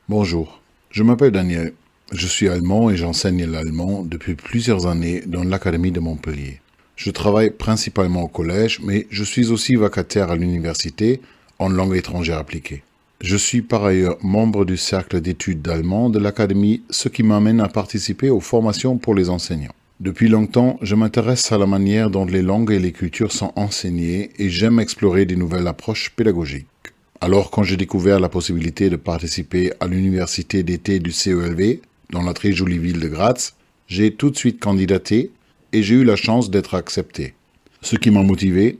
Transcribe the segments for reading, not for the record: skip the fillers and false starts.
Bonjour, je m'appelle Daniel. Je suis allemand et j'enseigne l'allemand depuis plusieurs années dans l'Académie de Montpellier. Je travaille principalement au collège, mais je suis aussi vacataire à l'université en langue étrangère appliquée. Je suis par ailleurs membre du cercle d'études d'allemand de l'Académie, ce qui m'amène à participer aux formations pour les enseignants. Depuis longtemps, je m'intéresse à la manière dont les langues et les cultures sont enseignées et j'aime explorer de nouvelles approches pédagogiques. Alors, quand j'ai découvert la possibilité de participer à l'université d'été du CELV, dans la très jolie ville de Graz, j'ai tout de suite candidaté et j'ai eu la chance d'être accepté. Ce qui m'a motivé,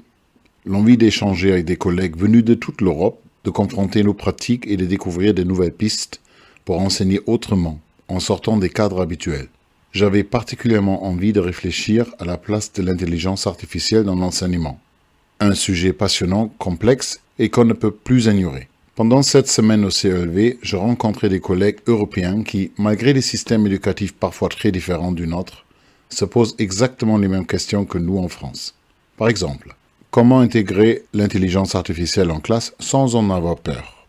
l'envie d'échanger avec des collègues venus de toute l'Europe, de confronter nos pratiques et de découvrir de nouvelles pistes pour enseigner autrement, en sortant des cadres habituels. J'avais particulièrement envie de réfléchir à la place de l'intelligence artificielle dans l'enseignement. Un sujet passionnant, complexe et qu'on ne peut plus ignorer. Pendant cette semaine au CELV, je rencontrais des collègues européens qui, malgré des systèmes éducatifs parfois très différents du nôtre, se posent exactement les mêmes questions que nous en France. Par exemple, comment intégrer l'intelligence artificielle en classe sans en avoir peur?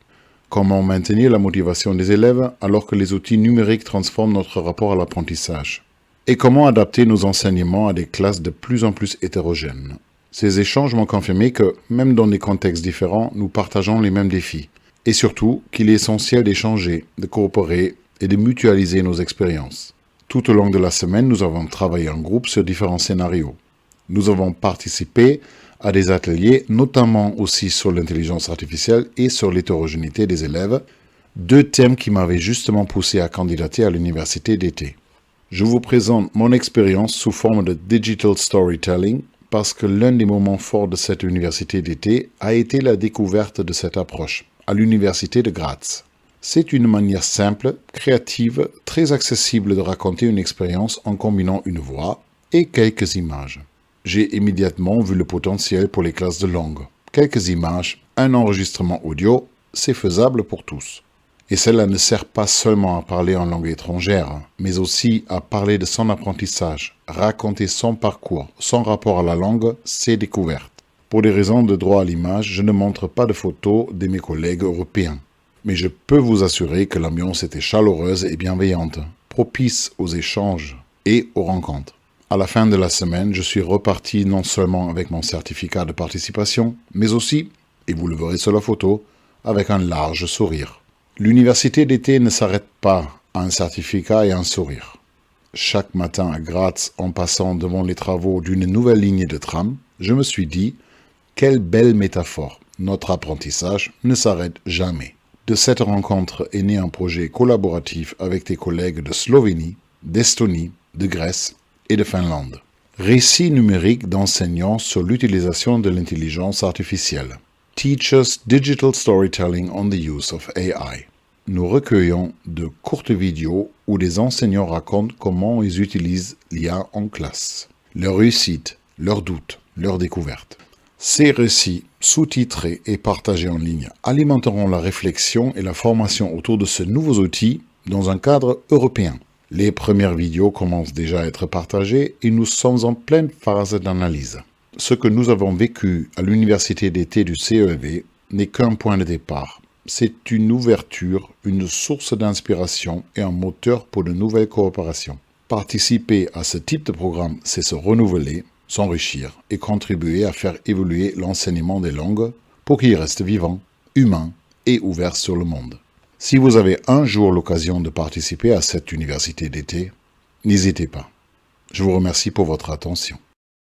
Comment maintenir la motivation des élèves alors que les outils numériques transforment notre rapport à l'apprentissage? Et comment adapter nos enseignements à des classes de plus en plus hétérogènes? Ces échanges m'ont confirmé que, même dans des contextes différents, nous partageons les mêmes défis. Et surtout, qu'il est essentiel d'échanger, de coopérer et de mutualiser nos expériences. Tout au long de la semaine, nous avons travaillé en groupe sur différents scénarios. Nous avons participé à des ateliers, notamment aussi sur l'intelligence artificielle et sur l'hétérogénéité des élèves, deux thèmes qui m'avaient justement poussé à candidater à l'université d'été. Je vous présente mon expérience sous forme de digital storytelling parce que l'un des moments forts de cette université d'été a été la découverte de cette approche à l'université de Graz. C'est une manière simple, créative, très accessible de raconter une expérience en combinant une voix et quelques images. J'ai immédiatement vu le potentiel pour les classes de langue. Quelques images, un enregistrement audio, c'est faisable pour tous. Et cela ne sert pas seulement à parler en langue étrangère, mais aussi à parler de son apprentissage, raconter son parcours, son rapport à la langue, ses découvertes. Pour des raisons de droit à l'image, je ne montre pas de photos de mes collègues européens. Mais je peux vous assurer que l'ambiance était chaleureuse et bienveillante, propice aux échanges et aux rencontres. À la fin de la semaine, je suis reparti non seulement avec mon certificat de participation, mais aussi, et vous le verrez sur la photo, avec un large sourire. L'université d'été ne s'arrête pas à un certificat et un sourire. Chaque matin à Graz, en passant devant les travaux d'une nouvelle ligne de tram, je me suis dit, quelle belle métaphore, notre apprentissage ne s'arrête jamais. De cette rencontre est né un projet collaboratif avec des collègues de Slovénie, d'Estonie, de Grèce et de Finlande. Récit numérique d'enseignants sur l'utilisation de l'intelligence artificielle. Teachers Digital Storytelling on the Use of AI. Nous recueillons de courtes vidéos où des enseignants racontent comment ils utilisent l'IA en classe. Leurs réussites, leurs doutes, leurs découvertes. Ces récits, sous-titrés et partagés en ligne, alimenteront la réflexion et la formation autour de ce nouveau outil dans un cadre européen. Les premières vidéos commencent déjà à être partagées et nous sommes en pleine phase d'analyse. Ce que nous avons vécu à l'université d'été du CELV n'est qu'un point de départ. C'est une ouverture, une source d'inspiration et un moteur pour de nouvelles coopérations. Participer à ce type de programme, c'est se renouveler, s'enrichir et contribuer à faire évoluer l'enseignement des langues pour qu'il reste vivant, humain et ouvert sur le monde. Si vous avez un jour l'occasion de participer à cette université d'été, n'hésitez pas. Je vous remercie pour votre attention.